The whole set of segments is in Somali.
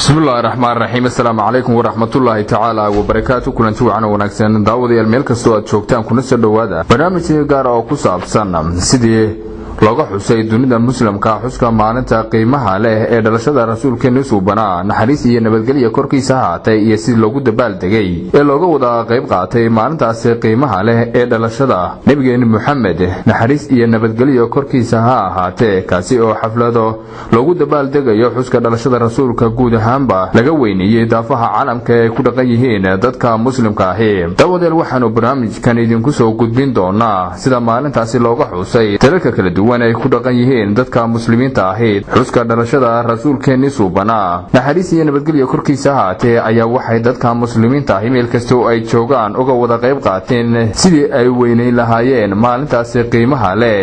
بسم الله الرحمن الرحيم السلام عليكم ورحمة الله تعالى وبركاته كلنتي وعنا وناكسن daawadayaal meel kastoo aad joogtaan kuna soo dhawaada barnaamij gaar ah oo ku saabsan sidii looga xusay dunida muslimka xuska maalinta qiimaha leh ee dhalashada rasuulkeena suubana naxariis iyo nabadgelyo korkiisa haatay iyo sidii loogu dabaal degay ee looga wada qayb qaatay maalintaas qiimaha leh ee dhalashada nabigeena Muhammad naxariis iyo nabadgelyo korkiisa haatay kaasi oo xaflado loogu dabaal degayo xuska dhalashada rasuulka guud ahaanba laga weyniyay daafaha caalamka ee ku dhaqan yihiin dadka muslimka ah daawadayaal waxaanu barnaamijkan idinku soo gudbin doonaa sida maalintaasi looga xusay dalalka kala duwan ay ku dhaqan yihiin dadka muslimiinta ah xuska dhalashada rasuulkeena suubana naxariis iyo nabadgelyo korkiisa haatay ayaa waxay dadka muslimiinta ah meel kasta oo ay joogaan uga wada qayb qaateen sidii ay weyneyn lahaayeen maalintaas qiimaha leh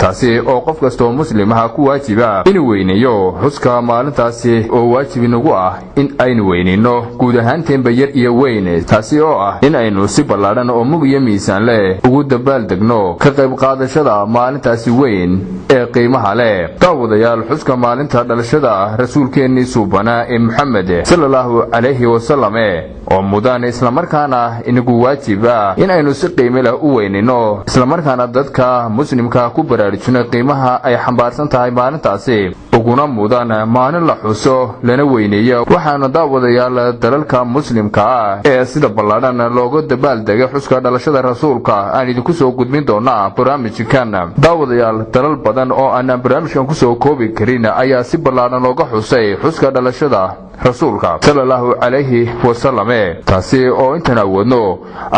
taasi oo qof kasta oo muslim ah ku waajiba inuu weyneeyo xuska maalintaasi oo waajib inagu ah in aynu weyneyno guud ahaanteen bayar iyo weyn taasi oo ah in aynu si ballaaran oo mug iyo miisaan leh ugu dabaal degno ka qayb qaadashada maalintaasi weyn ee qiimaha leh daawadayaal xuska maalinta dhalashada rasuulkeena suubana ee Muhammad sallallahu alayhi wasallam oo mudan isla markaana inagu waajiba in aynu si qiimo leh u weyneyno isla markaana dadka muslimka ku baraarujino qiimaha ay xambaarsan tahay maalintaasi uguna mudan maalin la xuso lana weyneeyo waxaana daawadayaal dalalka muslimka ah ee sida ballaaran looga dabaal degay xuska dhalashada rasuulka aan idinku soo gudbin doonaa barnaamijkan daawadayaal dalal badan oo aan barnaamijkan ku soo koobi karin ayaa si ballaaran looga xusay xuska dhalashada rasuulka sallallahu alayhi wasallam taasi oo intaan awoodno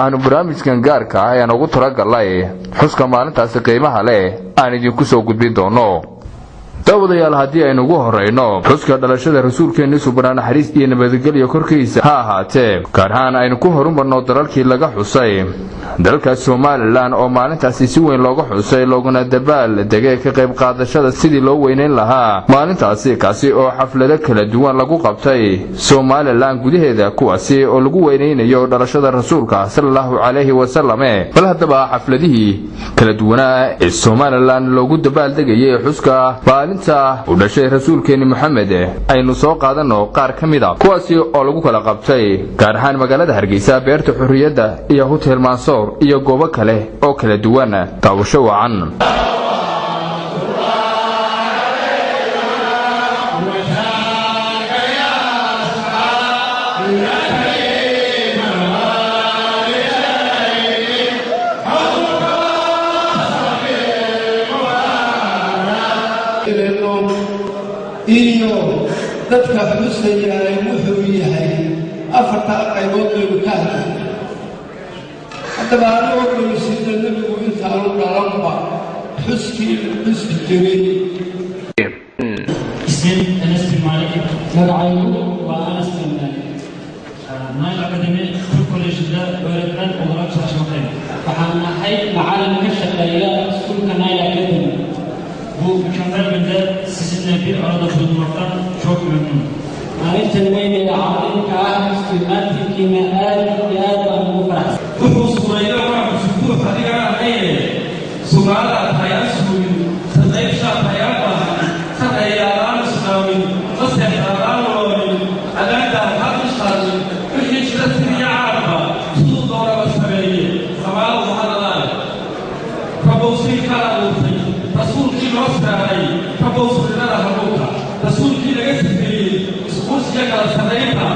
aanu barnaamijkan gaarka ah aan ugu talagalay xuska maalintaasi qiimaha leh aan idinku soo gudbin doono daawadayaal haddii aynu ugu horeyno xuska dhalashada rasuulkeena suubana naxariis iyo nabadgelyo korkiisa ha ahaatee gaar ahaan aynu ku horumarno dalalkii laga xusay dalka Soomaaliland oo maalintaasi si weyn looga xusay looguna dabaal degay ka qayb qaadashada sidii loo weyneyn lahaa maalintaasi kaasi oo xaflado kala duwan lagu qabtay Soomaaliland gudaheeda kuwaasi oo lagu weyneynayo dhalashada rasuulka sallallahu alayhi wasallam bal hadaba xafladihii kala duwanaa ee Soomaaliland loogu dabaal degayay xuska maalinta u dhashay rasuulkeena Muhammad aynu soo qaadano qaar kamid ah kuwaasi oo lagu kala qabtay gaar ahaan magaalada Hargeysa beerta xurriyadda iyo hotel Mansour iyo goobo kale oo kala duwan taawasho wacan iyo dadka xusaya wuxuu yahay afarta qaybood oo ka hadlay hadaba anuu sida nabigu inta uu dhalanba xuski jiray اسم أنس بن مالك مدعي وأنس بن مالك نايل أكاديمي في كوليج ده وردان ومراك شاشمتين فحنا حي معالم كشف إلى سلك نايل أكاديمي هو كمال من ده سيسنا في أرض المطر شوك منه عرفت الوين العظيم كأهل استمات في كيمياء الجهاد والمفرح وهو صغير وعم شكوه حقيقة عليه سمعنا حياة سوي تضيف شاب حياة تغيران سنوي تصح رانوي أنا هذا الشهر وحي شرسني عارفة صوت دورة بسبعية سمعنا سبحان الله فبوصي كلامي رسول كي نوصي فبوصي لنا هبوكا رسول كي نجسي سقوس يكال سنيتا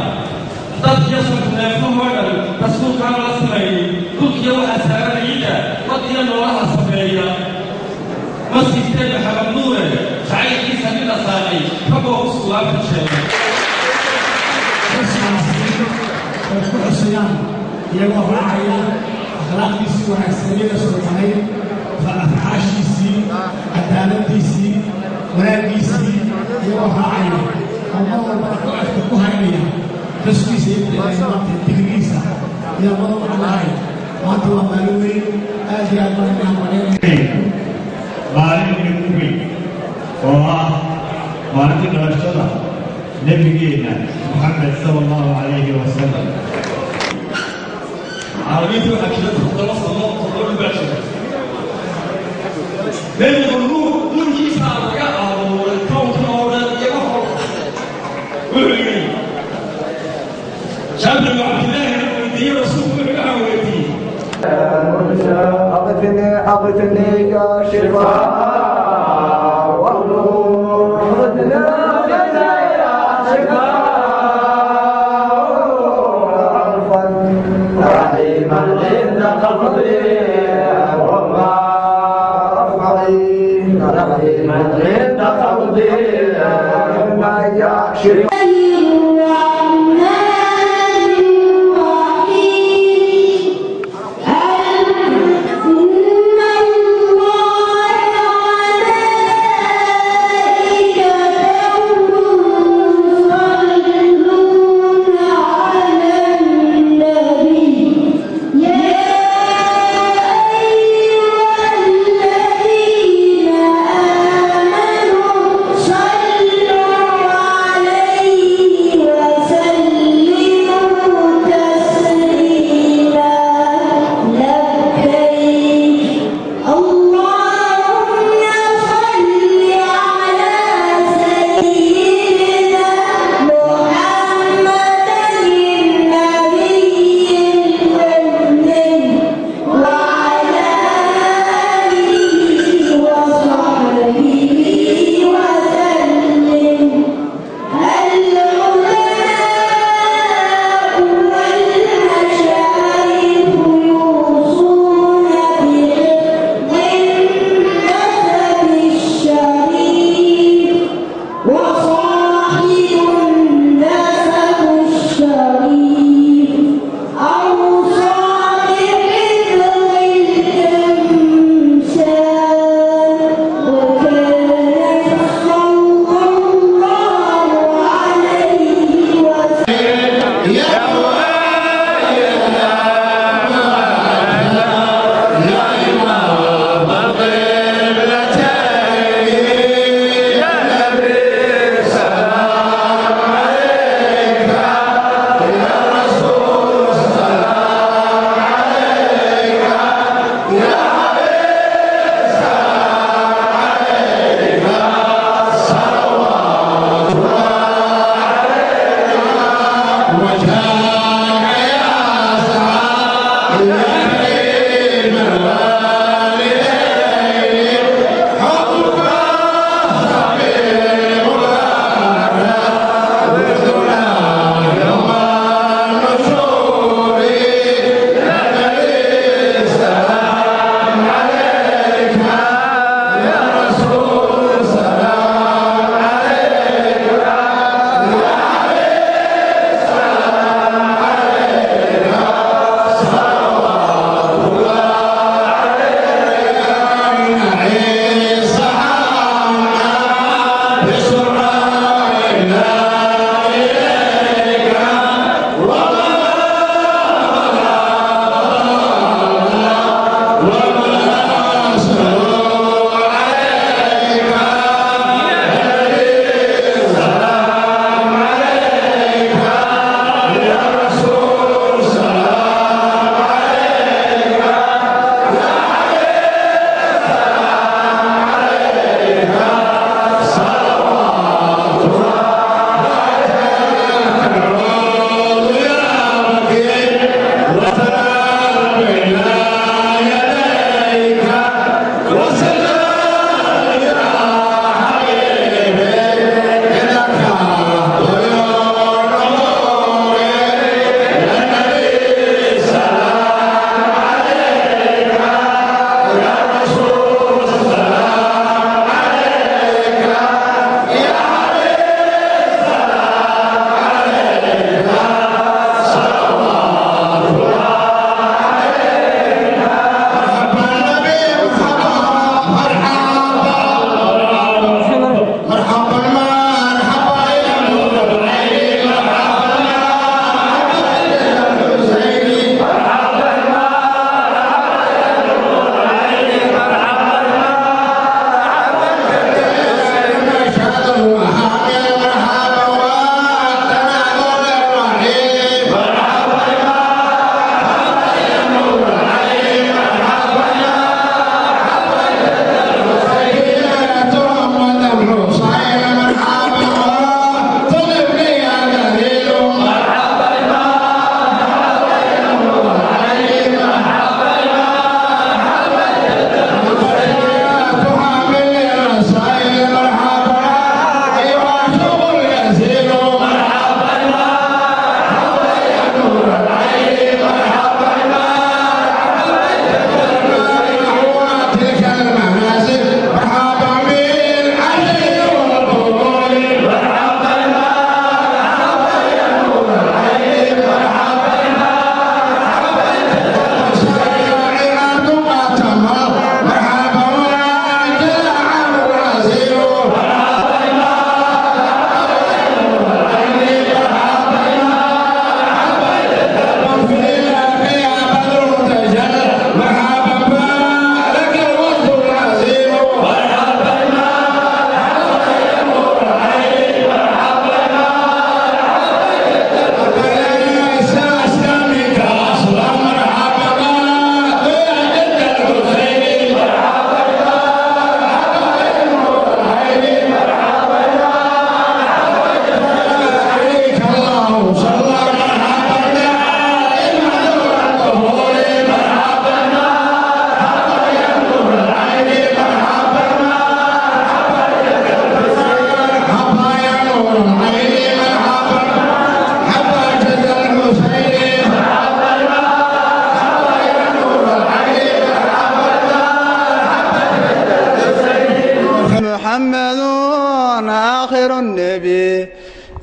ضد يسوع نفهم وقال رسول كان رسمي كل يوم أسهر عيدا رضي الله سبعية مسجد تبع حبب نوره شعير في سبيل الصالحين فبوه الصلاة في الشيء الصيام يبقى راعي أخلاق ديسي وحسنية سلطانية فأفعاش ديسي عدالة ديسي ولاد ديسي يبقى راعي الله بركة أفتكوها إليها تسكي سيدي لأيضا تدريسا يا الله الله وأنتوا أمالوين آجي الله نعم maalin ugu oo ah maalinta dhalashada nabigeena Muhammad sallallahu alayhi wa sallam عربيتي وحكيت خلاص الله تقول باشا لأن الروح دون كيس على الرجاء أو الكون أو الرجاء وحول خذني يا شفاء والنور خذني يا شفاء رحيما عند قبضي وما أفعي رحيما عند قبضي ما يشري صلوا عليه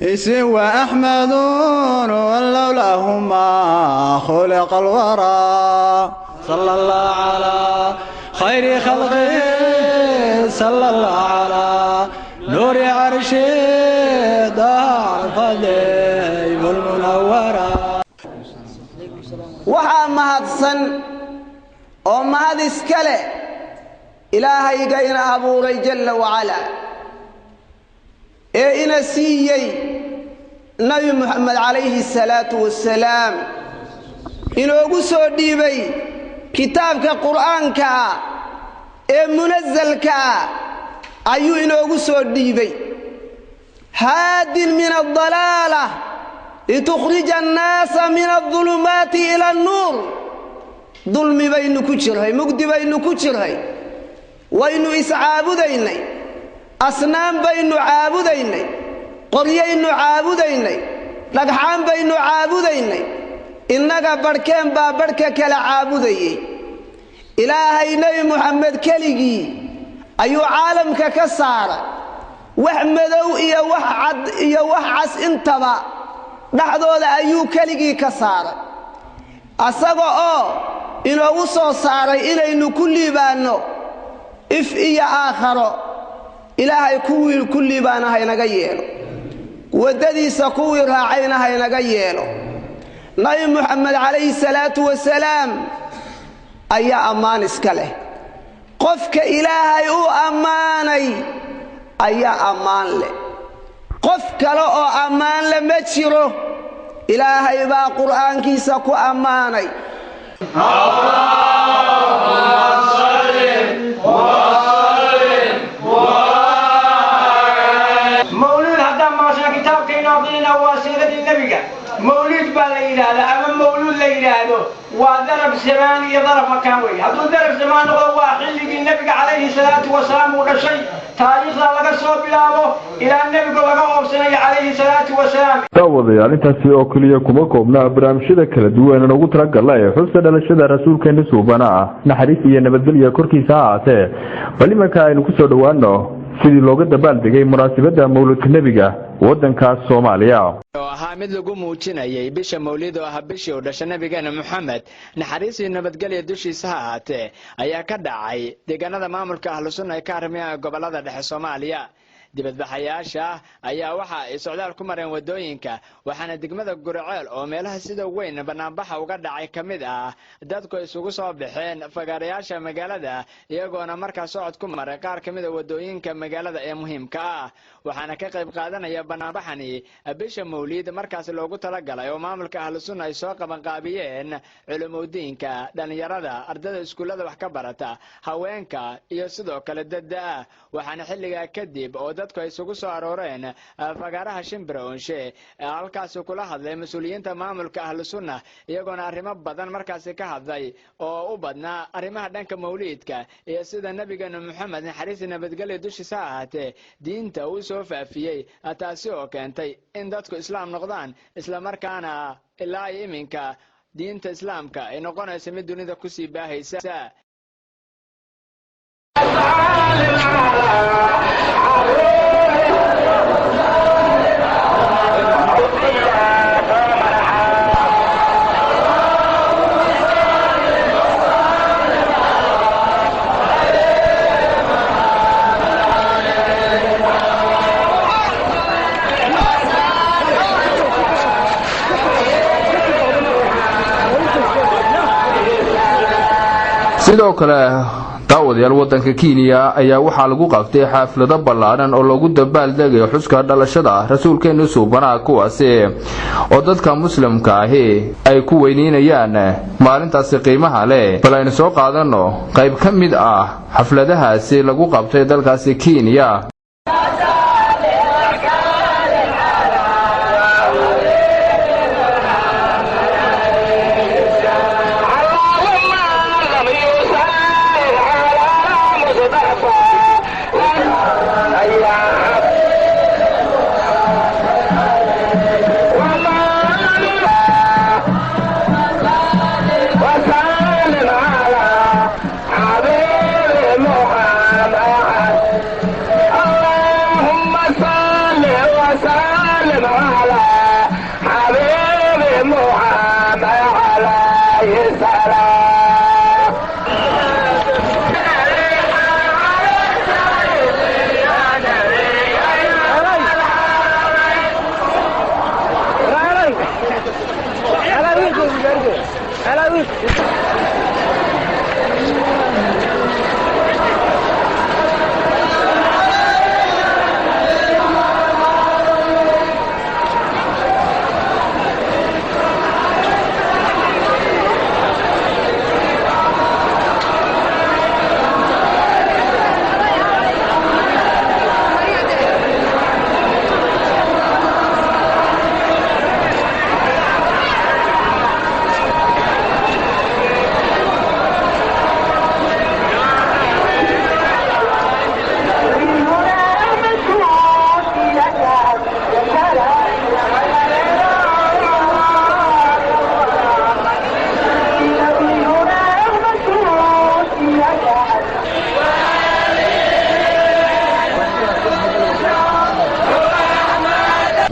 إسم وأحمد ولولاهما خلق الورى صلى الله على خير خلقه صلى الله على نور عرشه ضعف ديم المنورة waxaa mahadsan oo mahad iskale ilaahayga ina abuuray jalla wacala ee ina siiyey nabi muxamed calayhi salaatu wassalaam inoogu soo dhiibay kitaabka qur'aanka ee munazalka ayuu inoogu soo dhiibay haadin min ad-dalaalah لتخرج الناس من الظلمات إلى النور ظلم بين كجرهي مقد بين كجرهي وإنه إسعابديني أصنام بين عابديني قريين عابديني لقحان بين عابديني إنك بركين بابركك لعابدي إلهي نبي محمد كليجي أي عالمك كسار وحمدو إيا وحعد إيا وحعس انتبا dhaxdooda ayuu kaligii ka saaray asaga oo inoogu soo saaray inaynu ku liibaano if iyo aakharo ilaahay kuwii ku liibaana haynaga yeelo wadadiisa kuwii raacayna haynaga yeelo nabi muxamed calayhi salaatu wasalaam ayaa ammaan iska leh qofka ilaahay uu ammaanay ayaa ammaan leh qof kale oo ammaan la ma jiro ilaahay baa qur'aankiisa ku ammaanay mawlid haddaan maasha kitaabkayna aqrina waa siiradii nebiga mawlid baa la yidhaahdaa ama mawluud la yidhaahdo waa darab zamaan iyo darab makaan wey hadduu darab zamaan noqdo waa xilligii nebiga calayhi salaatu wasalaam uu dhashay taariikhda laga soo bilaabo ilaa nebigu laga oobsanayo calayhi salaatu wasalaam daawadayaal intaasi oo keliya kuma koobnaa barnaamijyada kala duwan ugu talagalay xuska dhalashada rasuulkeena suubana naxariis iyo nabadgelyo korkiisa ahaatee bal imanka aynu kusoo dhowaano sidii looga dabaaldegay munaasabadda mawlidka nebiga waddanka Soomaaliya oo ahaa mid lagu muujinayay bisha mawlid oo ah bishii uu dhashay nabigeena Muhammad naxariis iyo nabadgelyo dushiisa ahaatee ayaa ka dhacay deegaanada maamulka Ahlusunna ee ka arrimaha gobolada dhexe Soomaaliya dibadbaxayaasha ayaa waxa ay socdaal ku mareen wadooyinka waxaana degmada Gurceel oo meelaha sida weyn banaanbaxa uga dhacay kamid ah dadku isugu soo baxeen fagaarayaasha magaalada iyagoona markaa socod ku maray qaar kamid ah wadooyinka magaalada ee muhiimka ah waxaana ka qayb qaadanaya banaanbaxani bisha mawlid markaas loogu talagalay oo maamulka Ahlusunna ay soo qaban qaabiyeen culumoodiinka dhalinyarada ardayda iskuulada wax ka barata haweenka iyo sidoo kale dadda waxaana xilliga kadib oo dadku ay isugu soo arooreen fagaaraha Shimbroonshe halkaas kula hadlay mas'uuliyiinta maamulka Ahlusunna iyagoona arrimo badan markaas ka hadlay oo u badnaa arrimaha dhanka mawlidka iyo sida nabigeena Muhammad naxariis nabadgelyo dushiisa ahaatee diinta uu soo faafiyay taasi oo keentay in dadku islaam noqdaan isla markaana ilaa iminka diinta islaamka ay noqonayso mid dunida ku sii baahaysa sidoo kale daawadayaal waddanka Kenya ayaa waxaa lagu qabtay xaflado ballaaran oo lagu dabaaldegay xuska dhalashada rasuulkeena suubanaha kuwaasi oo dadka muslimka ahi ay ku weyneynayaan maalintaasi qiimaha leh bal aynu soo qaadano qayb ka mid ah xafladahaasi lagu qabtay dalkaasi Kenya Oh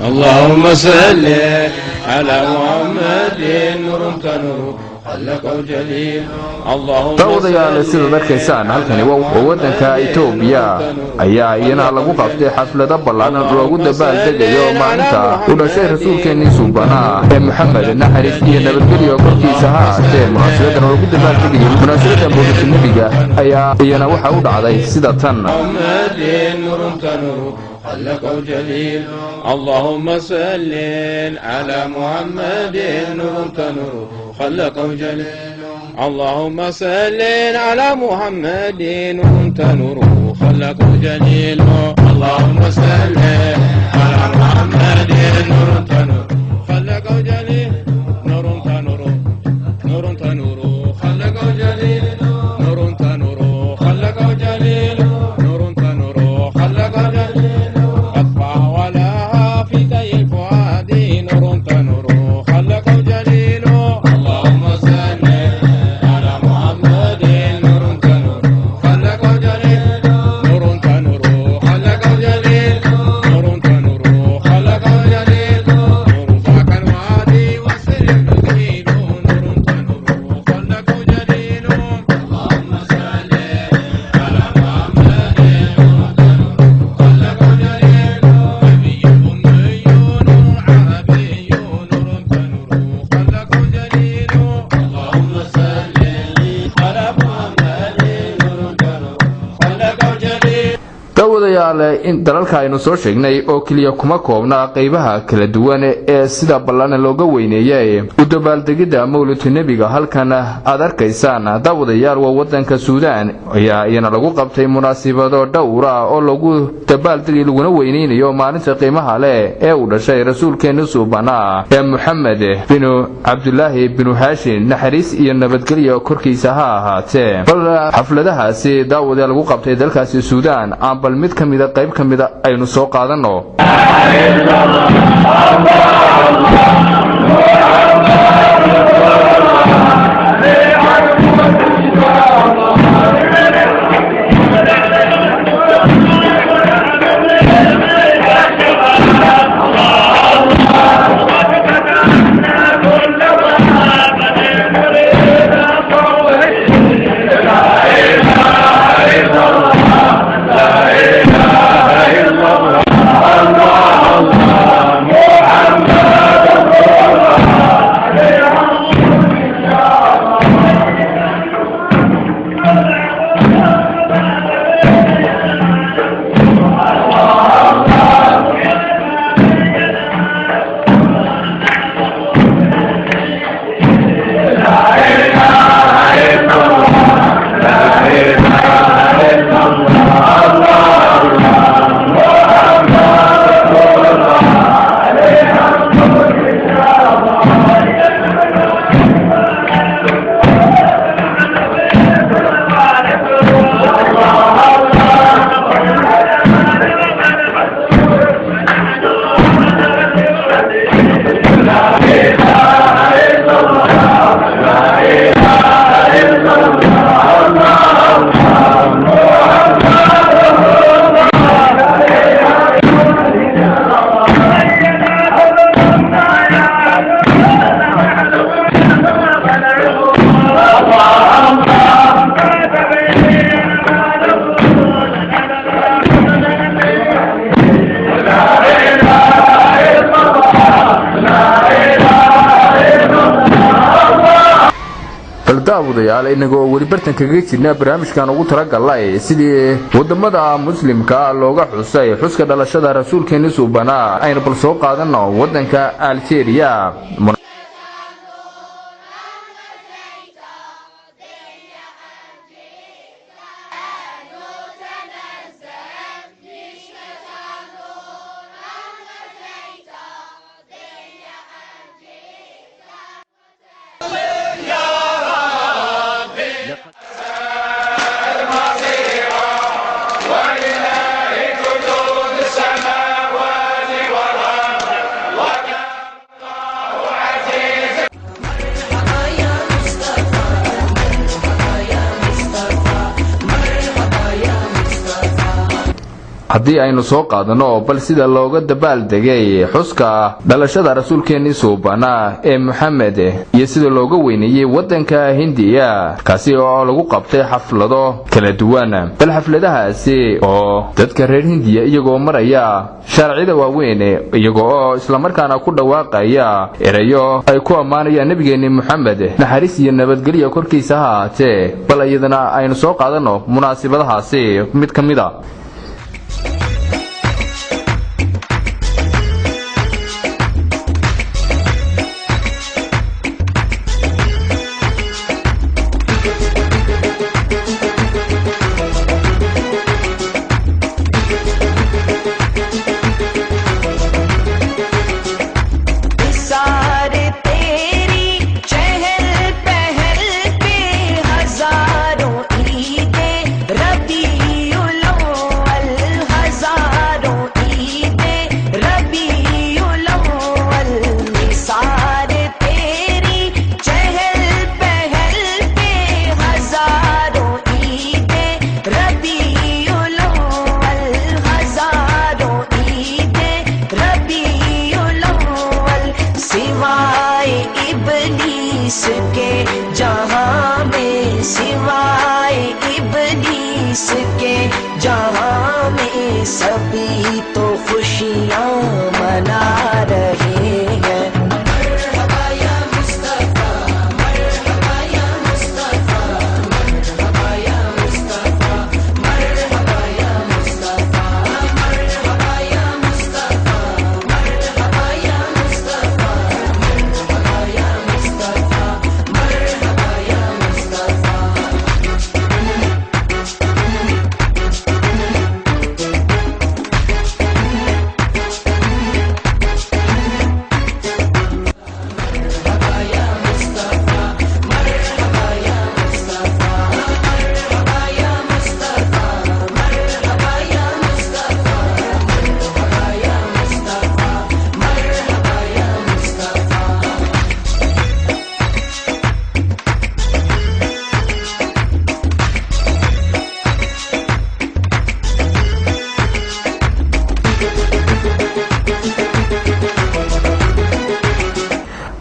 اللهم صل على محمد نور تنور خلق جليل اللهم daawadayaal sidaad arkaysaan halkani waa wadanka Itoobiya ayaa iyana lagu qabtay xaflada ballaaran oo lagu dabaaldegayo maalinta u dhashay rasuulkeena suubana ee Maxamed naxariis iyo nabadgelyo korkiisa ha ahaatee munaasabaddan lagu dabaaldegayo munaasabadda booliska nabiga ayaa iyana waxa u dhacday sida tan خلق جليل اللهم صل على محمد نور تنور خلق جليل اللهم صل على محمد نور تنور خلق جليل اللهم صل على محمد نور تنور خلق جليل نور تنور نور تنور خلق جليل نور تنور خلق جليل نور تنور خلق جليل in dalalka aynu soo sheegnay oo kaliya kuma koobna qaybaha kala duwan ee sida ballan looga weyneeyay u dabaaldegida mawlidka nabiga halkan aad arkaysaan daawadayaal waa wadanka Suudaan ayaa iyana lagu qabtay munaasabado dhowr ah oo lagu dabaaldegay laguna weyneynayo maalinta qiimaha leh ee u dhashay rasuulkeena suubana ee Maxamed bin Abdullah bin Hashim naxariis iyo nabadgelyo korkiisa ha ahaatee xafladahaasi daawadayaal lagu qabtay dalkaasi Suudaan aan bal mid kamida qayb kamida aynu soo qaadano Allah daawadayaal inagoo weli bartan kaga jirna barnaamijkan ugu talagalay sidii wadamada muslimka looga xusay xuska dhalashada rasuulkeena suubana aynu bal soo qaadano wadanka Algeria. haddii aynu soo qaadano bal sida looga dabaal degay xuska dhalashada rasuulkeena suubana ee Muhammad iyo sida looga weyneeyay wadanka Hindiya kaasi oo lagu qabtay xaflado kala duwan bal xafladahaasi oo dadka reer Hindiya iyagoo maraya sharciyada waaweyn iyagoo isla markaana ku dhawaaqaya erayo ay ku amaanayaan nabigeena Muhammad naxariis iyo nabadgelyo korkiisa ha ahaatee bal iyadana aynu soo qaadano munaasabadahaasi mid kamida इसके जहां में सभी तो खुशियां मना रहे हैं। मरहबा या मुस्तफा, मरहबा या मुस्तफा, मरहबा या मुस्तफा, मरहबा या मुस्तफा, मरहबा या मुस्तफा, मरहबा या मुस्तफा, मरहबा या मुस्तफा, मरहबा या Mustafa.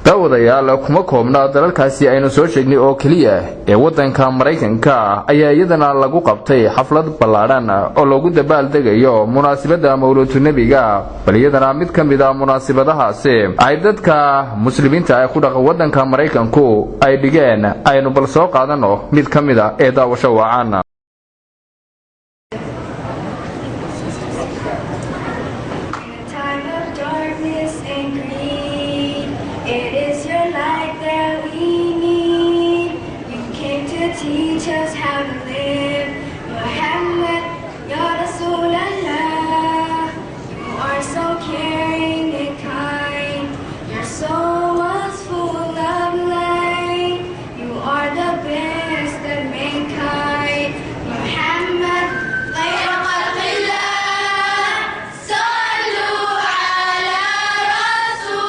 daawadayaal kuma koobna dalalkaasi aynu soo sheegnay oo kaliya ee wadanka Mareykanka ayaa iyadana lagu qabtay xaflad ballaaran oo lagu dabaal degayo munaasabada mawlidka nabiga bal iyadana mid kamid ah munaasabadahaasi ay dadka muslimiinta ay ku dhaqan wadanka Mareykanku ay dhigeen aynu bal soo qaadano mid kamid ah ee daawasho wacan. Teach us how to live, Muhammad, Ya Rasulallah. You are so caring and kind, your soul was full of light. You are the best of mankind, Muhammad, khayr khalqillah. Sallu ala Rasul.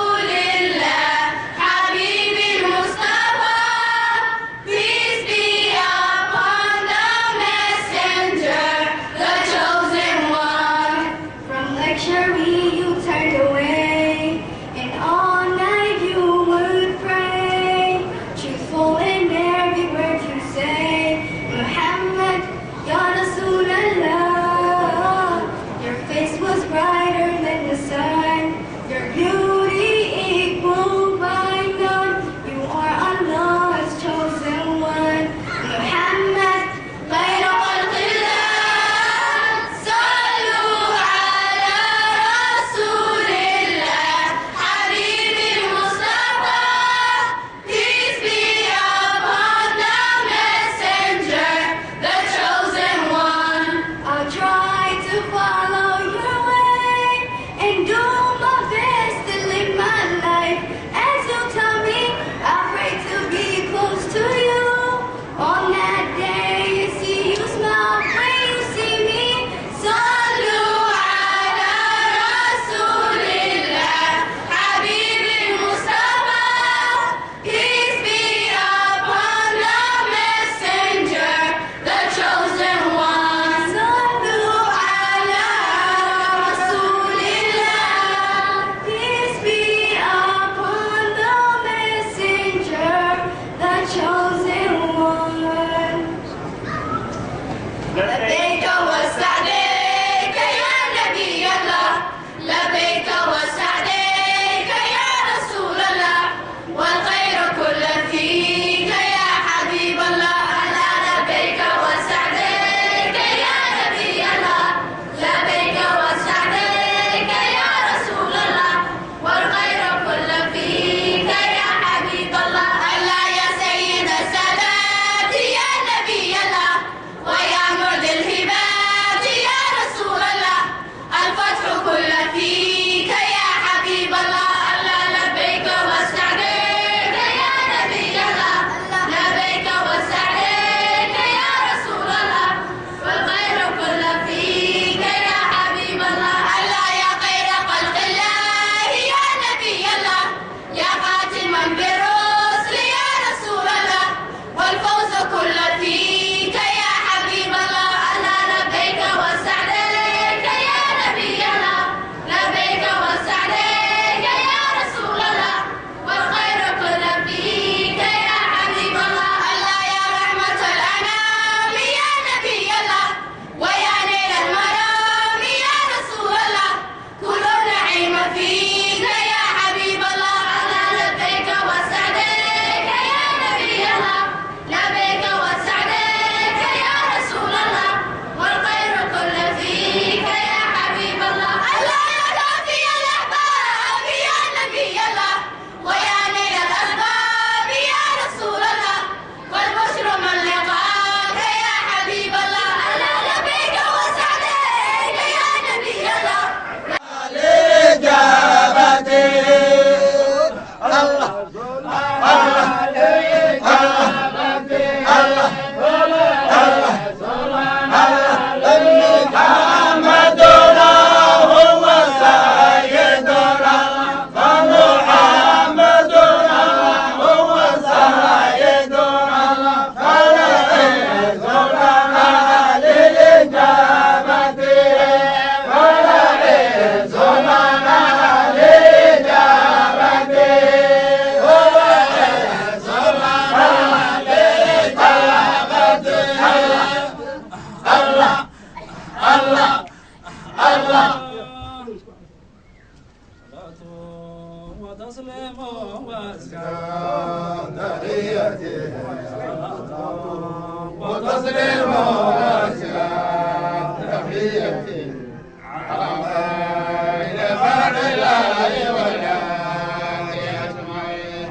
وتسليم وأزكى تحياتي وتسليم وأزكى تحياتي على خير خلق الله والآل أجمعين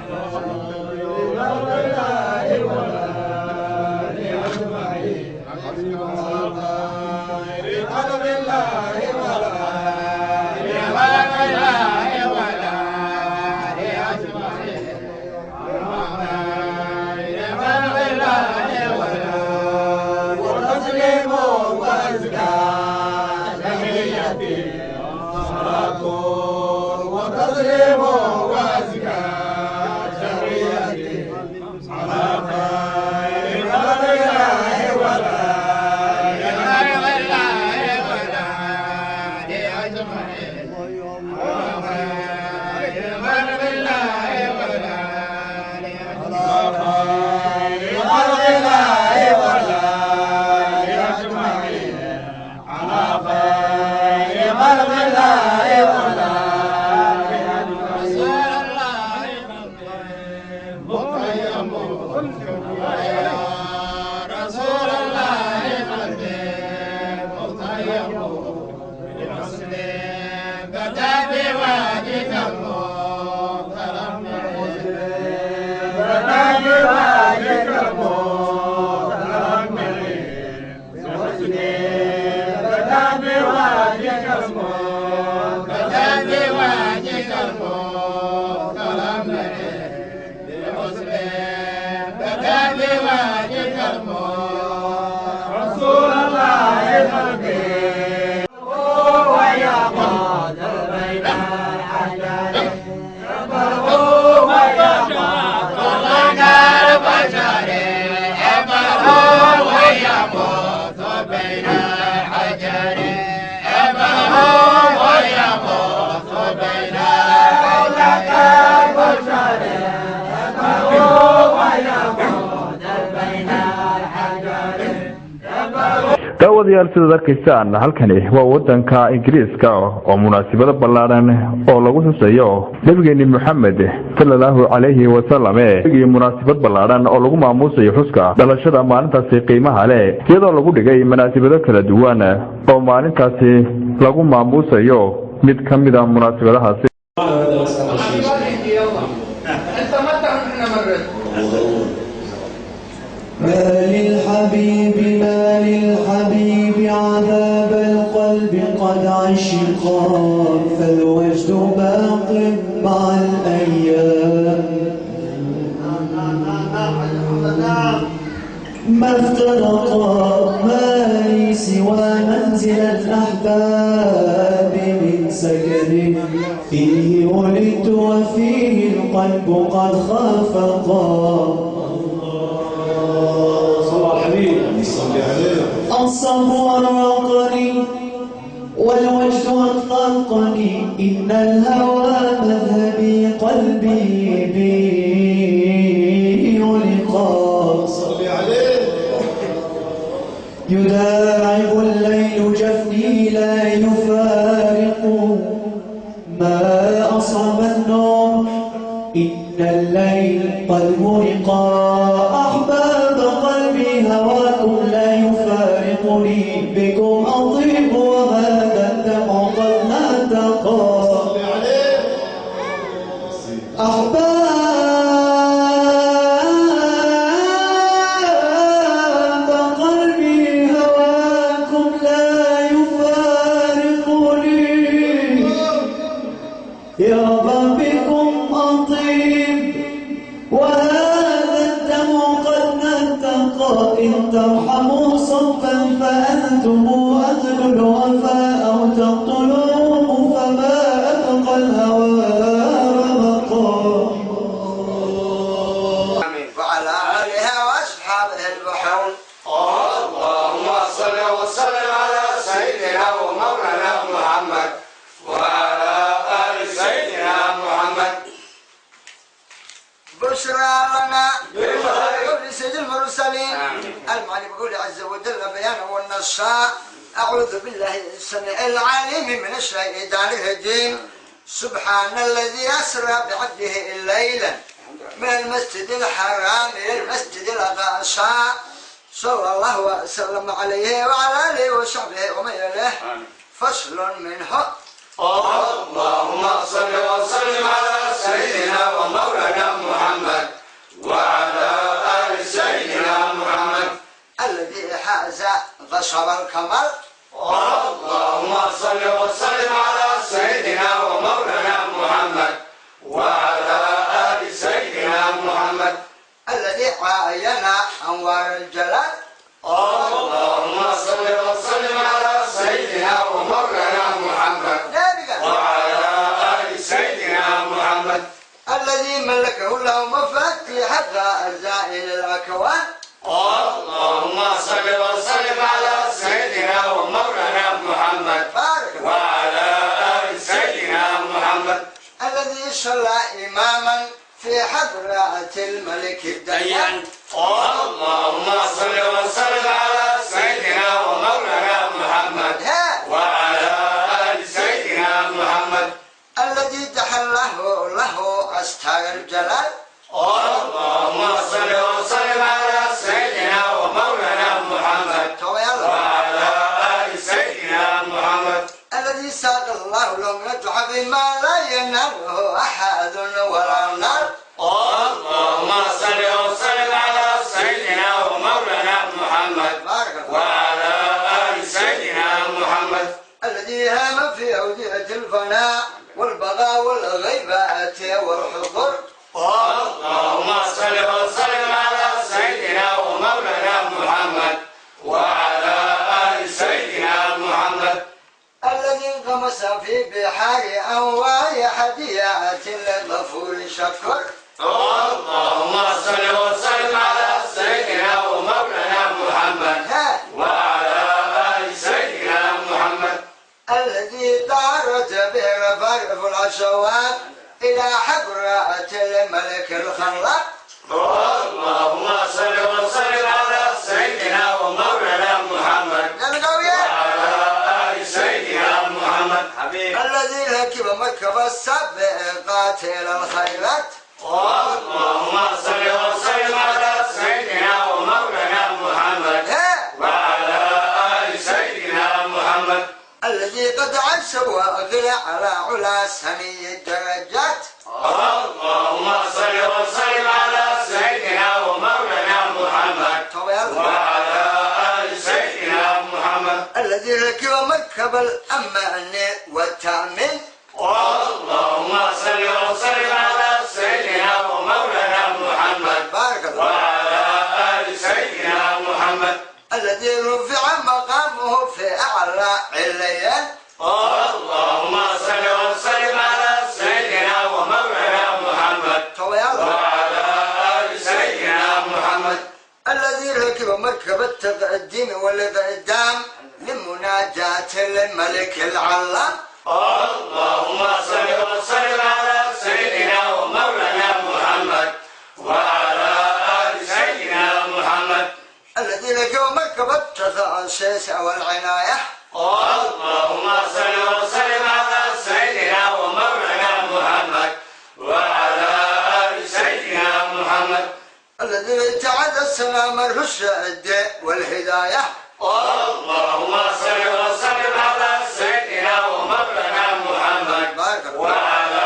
daawadayaal sidaad arkaysaan halkani waa wadanka ingiriiska oo munaasabado ballaaran oo lagu xusayo nabigeeni maxamed sallallahu alayhi wa sallam ee munaasabad ballaaran oo lagu maamuusayo xuska dhalashada maalintaasi qiimaha leh iyadoo lagu dhigay munaasabado kala duwan oo maalintaasi lagu maamuusayo mid kamid ah munaasabadahaasi ما للحبيب عذاب القلب قد عشقا فالوجد باق مع الأيام ما افترقا ما لي سوى منزل الأحباب من سكن فيه ولدت وفيه القلب قد خافقا الصبر أرقني والوجد أطلقني إن الهوى مذهبي قلبي بي ولقاء يداعب الليل جفني لا يفارق ما أصاب النوم إن الليل قد مرقا أحباب قلبي هواكم لا يفارقني بكم أطيب وهذا الدمع قد ناتقا أحباب قلبي هواكم لا يفارقني يا بكم أطيب وهذا الدمع قد نتقى إن ترحموا صفا فأنتم أهل الوفاء أو تقتلوه فما أبقى الهوى رمقا وعلى آلها وأصحابها البحون اللهم صل وسلم على سيدنا ومولانا محمد وعلى آل سيدنا محمد بشرى لنا بقول سيد المرسلين المعلم بقول عز وجل بيانا والنصاء أعوذ بالله السميع العليم من الشيطان الرجيم سبحان الذي أسرى بعبده ليلا من المسجد الحرام إلى المسجد الأقصى صلى الله وسلم عليه وعلى آله وصحبه ومن إليه فصل منه اللهم صل وسلم على سيدنا ومولانا محمد وعلى آل سيدنا محمد الذي حاز غصب الكمال اللهم صل وسلم على سيدنا ومولانا محمد وعلى آل سيدنا محمد الذي عاين أنوار الجلال اللهم صل وسلم على سيدنا ومولانا محمد وعلى آل سيدنا محمد الذي ملكه الله مفاتيح خزائن الأكوان اللهم صل وسلم على سيدنا ومولانا محمد وعلى آل سيدنا محمد الذي صلى إماما في حضرة الملك الديان اللهم صل وسلم على سيدنا ومولانا محمد وعلى آل سيدنا محمد الذي تحله له أستار الجلال اللهم صل وسلم على سيدنا ومولانا محمد وعلى آل سيدنا محمد الذي ساق الله له من التحف ما لا يناله أحد ولا نار اللهم صل وسلم على سيدنا ومولانا محمد وعلى آل سيدنا محمد الذي هام في أودية الفناء والبغاء والغيبات والحضور اللهم صل وسلم على سيدنا ومولانا محمد وعلى آل سيدنا محمد الذي انغمس في بحار أنواع هديات للغفور شكر اللهم صل وسلم على سيدنا ومولانا محمد وعلى آل سيدنا محمد الذي دارت به رفرف الأصوات إلى حضرة الملك الخلاق اللهم صل وسلم على سيدنا ومولانا محمد وعلى آل سيدنا محمد الذي ركب مركب السابقات إلى الخيرات اللهم صل وسلم على سيدنا ومولانا محمد وعلى آل سيدنا محمد الذي قد عش وأغلى على علا سني الدرجات اللهم صل وسلم على سيدنا ومولانا محمد وعلى آل سيدنا محمد الذي ركب مركب الأمان والتأمين اللهم صل وسلم على سيدنا ومولانا محمد وعلى آل سيدنا محمد الذي رفع مقامه في أعلى عليين اللهم صل وسلم على سيدنا ومولانا محمد وعلى آل سيدنا محمد الذي ركب مركب التقديم والإقدام لمناجاة الملك العلام اللهم صل وسلم على سيدنا ومولانا محمد وعلى آل سيدنا محمد الذي ركب مركب التخصيص والعناية اللهم صل وسلم على سيدنا ومولانا محمد وعلى آل سيدنا محمد الذي ابتعد السلام الرشد والهداية اللهم صل وسلم على سيدنا ومولانا محمد وعلى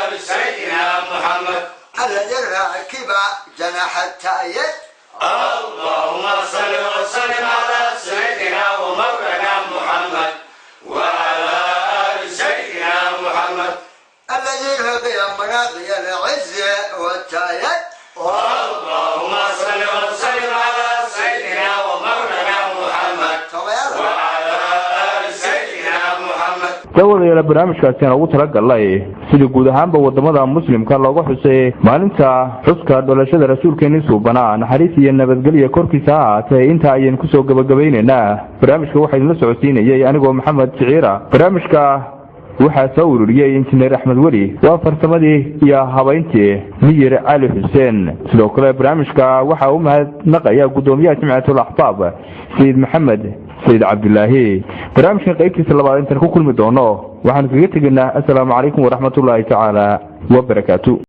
آل سيدنا محمد الذي راكب جناح التأييد اللهم صل وسلم على سيدنا ومولانا محمد وعلى آل سيدنا محمد الذي لقي مناقي العز والتأييد اللهم صل وسلم على سيدنا ومولانا محمد وعلى آل سيدنا محمد dawadeela barnaamijkaasi aan ugu talagalnay sidii guud ahaanba wadamada muslimka looga xusay maalinta xuska dhalashada rasuulkeena suubanaa naxariis iyo nabadgelyo korkiisa ahaatee inta ayaan kusoo gabagabaynaynaa barnaamijka waxaa idinla socodsiinayay anigoo maxamed siciira barnaamijka waxaa soo ururiyey injineer axmed weli waa farsamadii iyo habayntii miyir cali xuseen sidoo kale barnaamijka waxaa u mahadnaqaya gudoomiyaha jamciyatul axbaab sayid maxamed sayid cabdulaahi barnaamijkan qaybtiisa labaad intaan ku kulmi doono waxaan kaga tegaynaa assalaamu calaykum waraxmatullaahi tacaala wabarakaatu